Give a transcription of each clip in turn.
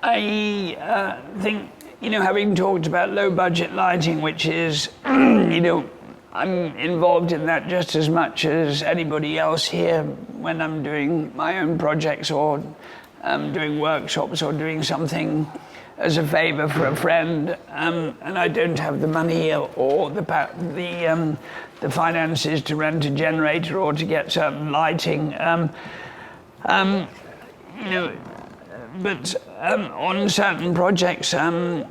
I think, having talked about low budget lighting, which is, I'm involved in that just as much as anybody else here when I'm doing my own projects or doing workshops or doing something as a favor for a friend, and I don't have the money or the finances to rent a generator or to get certain lighting. But on certain projects where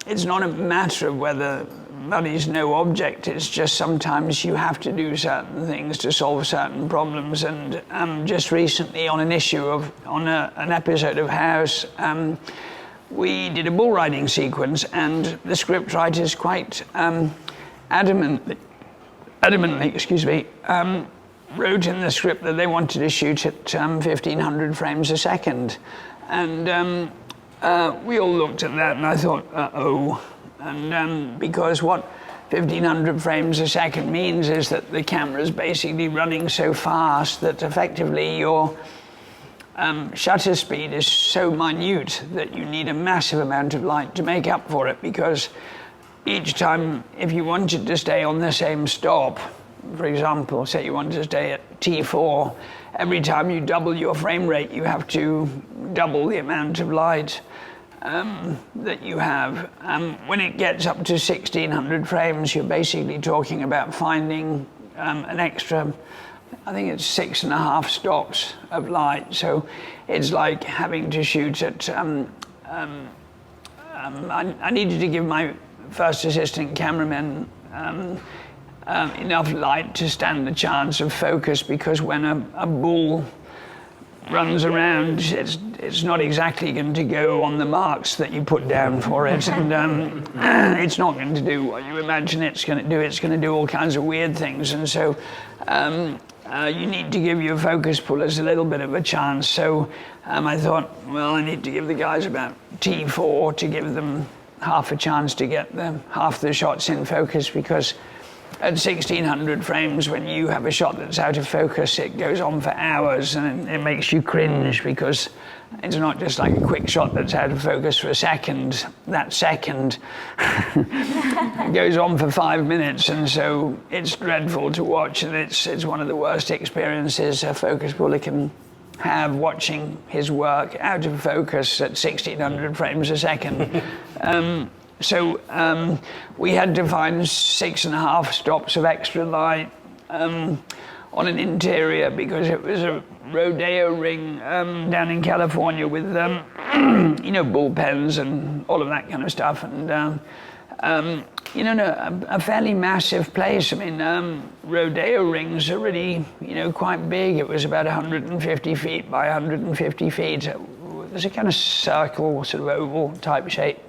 it's not a matter of whether money's no object, it's just sometimes you have to do certain things to solve certain problems. And just recently on an episode of House, we did a bull riding sequence, and the script writers quite adamantly, wrote in the script that they wanted to shoot at 1500 frames a second. And we all looked at that and I thought, uh-oh. And because what 1500 frames a second means is that the camera's basically running so fast that effectively your shutter speed is so minute that you need a massive amount of light to make up for it, because each time, if you wanted to stay on the same stop, for example, say you wanted to stay at T4, every time you double your frame rate, you have to double the amount of light that you have. When it gets up to 1600 frames, you're basically talking about finding an extra, I think it's 6.5 stops of light. So it's like having to shoot at, I needed to give my first assistant cameraman enough light to stand the chance of focus, because when a bull runs around, it's not exactly going to go on the marks that you put down for it, and it's not going to do what you imagine it's going to do. It's going to do all kinds of weird things, and so you need to give your focus pullers a little bit of a chance. So I thought, well, I need to give the guys about T4 to give them half a chance to get half the shots in focus, because at 1600 frames, when you have a shot that's out of focus, it goes on for hours, and it makes you cringe, because it's not just like a quick shot that's out of focus for a second. That second goes on for 5 minutes, and so it's dreadful to watch, and it's one of the worst experiences a focus puller can have, watching his work out of focus at 1600 frames a second. So we had to find 6.5 stops of extra light on an interior, because it was a rodeo ring down in California with, bullpens and all of that kind of stuff. And, a fairly massive place. I mean, rodeo rings are really, quite big. It was about 150 feet by 150 feet. It was a kind of circle, sort of oval type shape.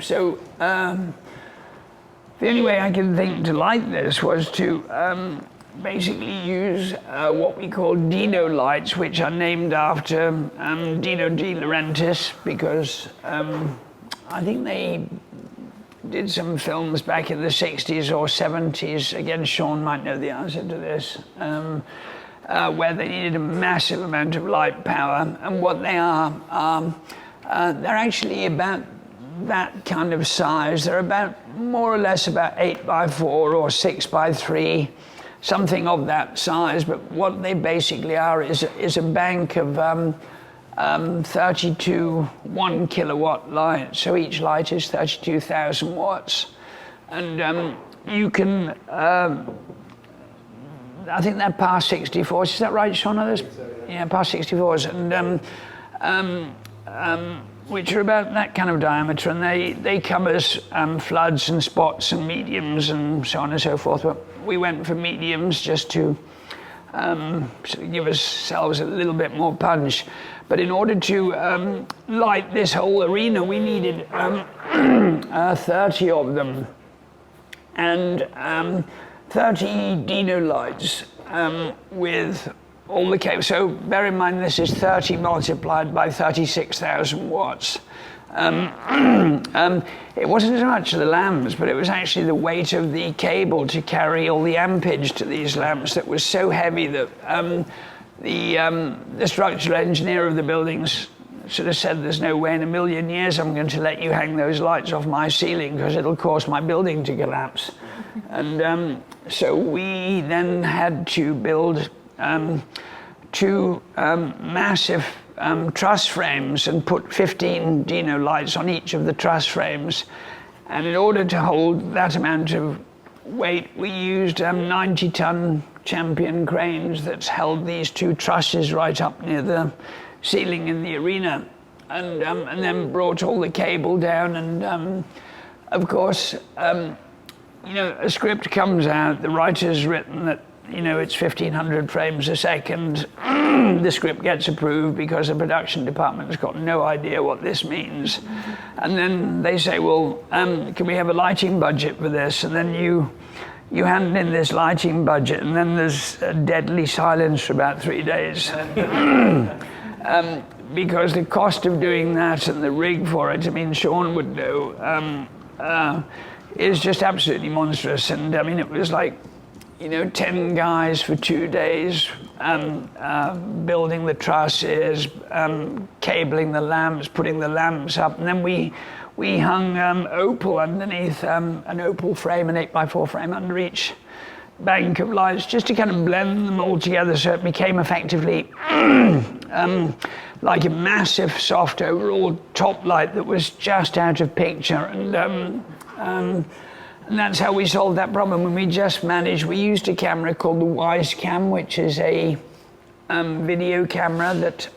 So the only way I could think to light this was to basically use what we call Dino lights, which are named after Dino De Laurentiis, because I think they did some films back in the 60s or 70s. Again, Sean might know the answer to this, where they needed a massive amount of light power. And what they are, they're actually about that kind of size. They're about more or less about 8x4 or 6x3, something of that size. But what they basically are is a bank of 32 1 kilowatt lights. So each light is 32,000 watts, and you can. I think they're par 64s. Is that right, Sean? Yeah, par 64s, and which are about that kind of diameter, and they come as floods and spots and mediums and so on and so forth. But we went for mediums just to sort of give ourselves a little bit more punch. But in order to light this whole arena, we needed 30 of them, and 30 Dino lights with all the cables. So bear in mind, this is 30 multiplied by 36,000 watts. It wasn't so much the lamps, but it was actually the weight of the cable to carry all the ampage to these lamps that was so heavy that the structural engineer of the buildings sort of said, there's no way in a million years I'm going to let you hang those lights off my ceiling because it'll cause my building to collapse. And so we then had to build two massive truss frames and put 15 Dino lights on each of the truss frames. And in order to hold that amount of weight, we used 90-ton Champion cranes that held these two trusses right up near the ceiling in the arena, and then brought all the cable down. And of course, you know, a script comes out, the writer's written that, you know, it's 1,500 frames a second. The script gets approved because the production department's got no idea what this means. And then they say, well, can we have a lighting budget for this? And then you hand in this lighting budget, and then there's a deadly silence for about 3 days. Because the cost of doing that and the rig for it, I mean, Sean would know, is just absolutely monstrous. And I mean, it was like, you know, 10 guys for 2 days, building the trusses, cabling the lamps, putting the lamps up, and then we hung opal underneath, an opal frame, an 8x4 frame under each bank of lights, just to kind of blend them all together so it became effectively like a massive soft overall top light that was just out of picture. And that's how we solved that problem. When we just managed, we used a camera called the Wise Cam, which is a video camera that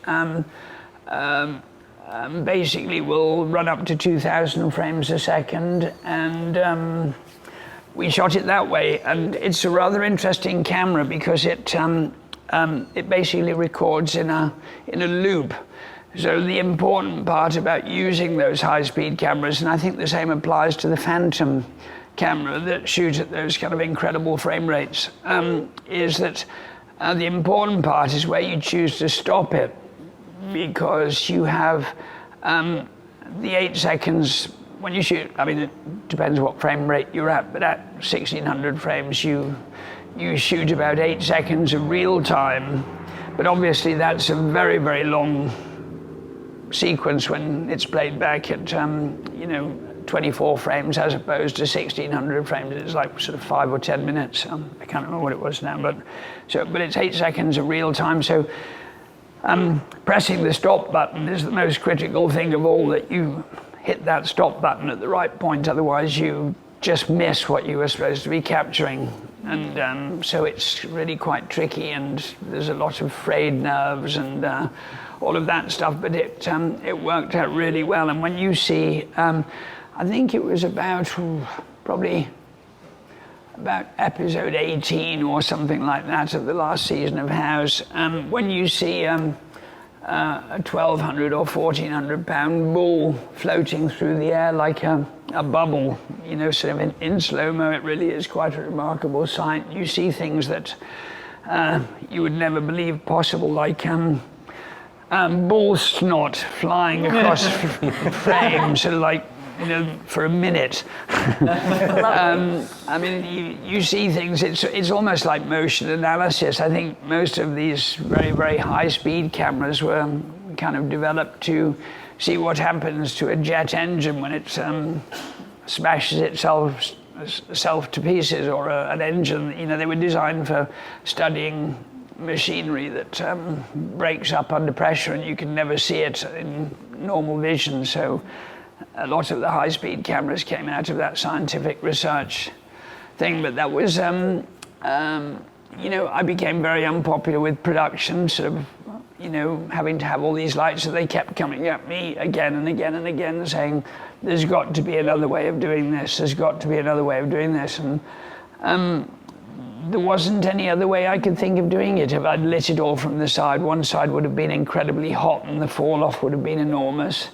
basically will run up to 2,000 frames a second, and we shot it that way. And it's a rather interesting camera because it basically records in a loop. So the important part about using those high-speed cameras, and I think the same applies to the Phantom camera that shoots at those kind of incredible frame rates, is that the important part is where you choose to stop it, because you have the 8 seconds when you shoot. I mean, it depends what frame rate you're at, but at 1,600 frames you shoot about 8 seconds of real time. But obviously that's a very, very long sequence when it's played back at you know, 24 frames as opposed to 1,600 frames. It's like sort of 5 or 10 minutes. I can't remember what it was now, but it's 8 seconds of real time. So pressing the stop button is the most critical thing of all, that you hit that stop button at the right point, otherwise you just miss what you were supposed to be capturing. And so it's really quite tricky, and there's a lot of frayed nerves and all of that stuff, but it worked out really well. And when you see, I think it was probably about episode 18 or something like that of the last season of House, when you see a 1,200 or 1,400 pound bull floating through the air like a bubble, you know, sort of in slow-mo, it really is quite a remarkable sight. You see things that you would never believe possible, like bull snot flying across frames, sort of like, you know, for a minute. I mean, you see things, it's almost like motion analysis. I think most of these very, very high-speed cameras were kind of developed to see what happens to a jet engine when it smashes itself to pieces, or an engine. You know, they were designed for studying machinery that breaks up under pressure, and you can never see it in normal vision. So a lot of the high-speed cameras came out of that scientific research thing. But that was, you know, I became very unpopular with production, sort of, you know, having to have all these lights. So they kept coming at me again and again and again saying, there's got to be another way of doing this, there's got to be another way of doing this. And there wasn't any other way I could think of doing it. If I'd lit it all from the side, one side would have been incredibly hot and the fall-off would have been enormous.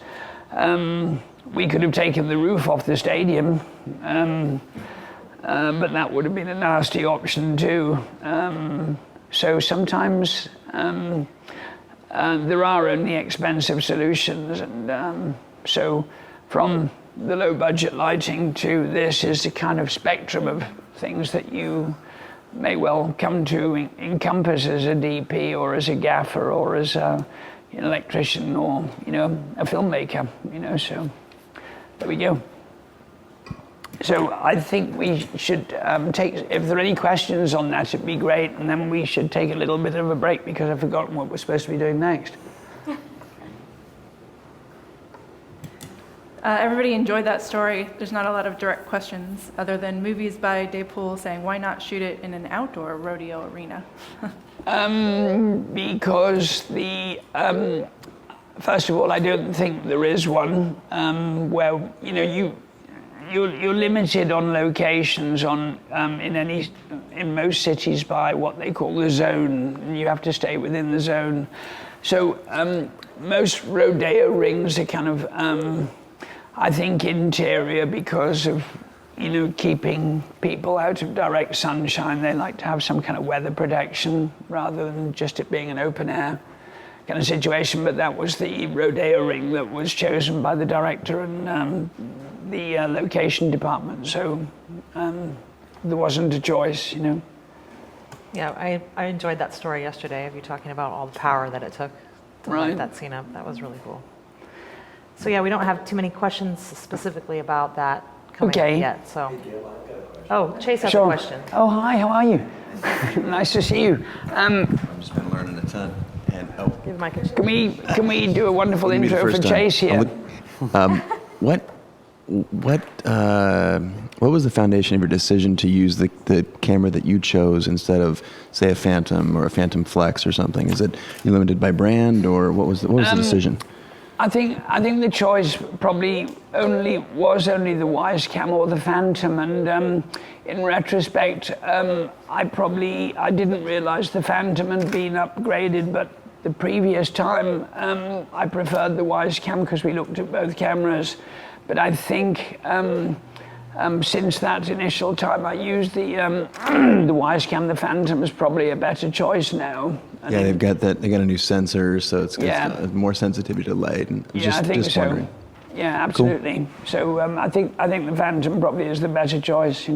We could have taken the roof off the stadium, but that would have been a nasty option too. So sometimes there are only expensive solutions, and so from the low budget lighting to this is the kind of spectrum of things that you may well come to encompass as a DP or as a gaffer or as an electrician or, a filmmaker, so there we go. So I think we should if there are any questions on that, it'd be great, and then we should take a little bit of a break because I've forgotten what we're supposed to be doing next. Everybody enjoyed that story. There's not a lot of direct questions other than Movies by Daypool saying, why not shoot it in an outdoor rodeo arena? Because first of all, I don't think there is one where, you're limited on locations in most cities by what they call the zone, and you have to stay within the zone. So most rodeo rings are kind of, I think, interior because of, keeping people out of direct sunshine. They like to have some kind of weather protection rather than just it being an open air kind of situation. But that was the rodeo ring that was chosen by the director and the location department. So there wasn't a choice, Yeah, I enjoyed that story yesterday of you talking about all the power that it took to light that scene up. That was really cool. So yeah, we don't have too many questions specifically about that coming up yet. So, Chase has a question. Oh, hi, how are you? Nice to see you. I've just been learning a ton. And give Mike a can we do a wonderful intro for Chase here? What was the foundation of your decision to use the camera that you chose instead of, say, a Phantom or a Phantom Flex or something? Is it you limited by brand, or what was the decision? I think the choice probably was only the Wise Cam or the Phantom, and in retrospect, I didn't realize the Phantom had been upgraded, but the previous time I preferred the Wise Cam because we looked at both cameras. But I think since that initial time I used the Wise Cam, the Phantom is probably a better choice now. Yeah, they got a new sensor, so it's more sensitivity to light. And I think so. Wondering. Yeah, absolutely. Cool. So I think the Phantom probably is the better choice,